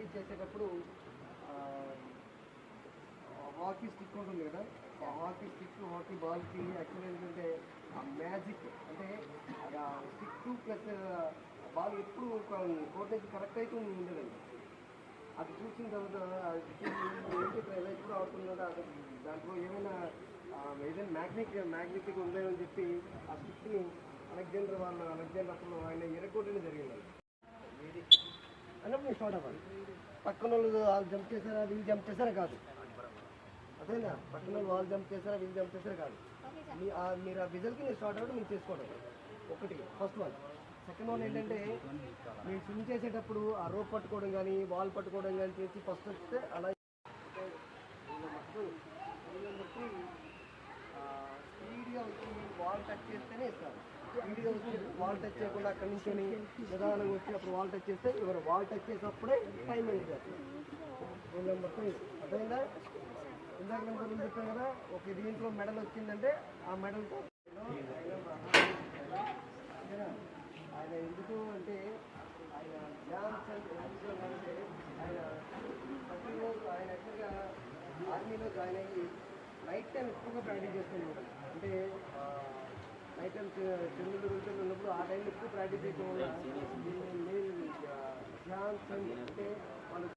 Practice చేసేటప్పుడు hockey stick ఉంటుంది కదా, ఆ హాకీ స్టిక్ హాకీ బాల్కి యాక్చువల్ ఏంటంటే ఆ మ్యాజిక్ అంటే ఆ స్టిక్ ప్లస్ బాల్ ఎప్పుడు కోర్ట్ నుంచి కరెక్ట్ అయితే ఉండదండి. అది చూసిన తర్వాత ఏంటి ఎలా ఎప్పుడు ఆడుతున్నదో అది దాంట్లో ఏదైనా మ్యాగ్నెటిక్ ఉందని చెప్పి ఆ స్టిక్ని అలెగ్జాండర్ అసలు ఆయన ఎరగొట్టడం జరిగింది. అన్నప్పుడు స్టార్ట్ అవ్వాలి. పక్కన వాళ్ళు జంప్ చేశారా వీళ్ళు జంప్ చేశారా కాదు, అదేనా పక్కన వాళ్ళు జంప్ చేశారా వీళ్ళు జంప్ చేశారా కాదు, మీరు ఆ విజల్కి మీరు స్టార్ట్ అవ్వడం మీరు చేసుకోవడం ఒకటి ఫస్ట్ వన్. సెకండ్ వన్ ఏంటంటే మీరు స్విమ్ చేసేటప్పుడు ఆ రోప్ పట్టుకోవడం కానీ బాల్ పట్టుకోవడం కానీ చేసి ఫస్ట్ వస్తే అలా స్పీడ్గా వచ్చి బాల్ టచ్ చేస్తేనే ఇస్తారు. స్పీడ్గా వచ్చి బాల్ టచ్ చేయకుండా అక్కడి నుంచి నిదానంగా వచ్చి అప్పుడు బాల్ టచ్ చేస్తే ఎవరు బాల్ టచ్ చేసినప్పుడే టైం అయింది చేస్తారు. రూల్ నెంబర్ 2 అర్థమైందా? ఇందాక నెంబర్ చెప్పాను కదా, ఒక దీంట్లో మెడల్ వచ్చిందంటే ఆ మెడల్తో ఆయన ఎందుకు అంటే ఆయన డ్యాన్స్ అంటే ఆయన ప్రతిరోజు ఆయన యాక్చువల్గా ఆర్మీలో జాయిన్ అయ్యి నైట్ టైం ఎక్కువగా ప్రాక్టీస్ చేస్తున్నాడు. అంటే నైట్ టైం చెన్నూరు ఉన్నప్పుడు ఆ టైంలో ఎక్కువ ప్రాక్టీస్ చేయడం వల్ల డ్యాన్స్ అంటే వాళ్ళు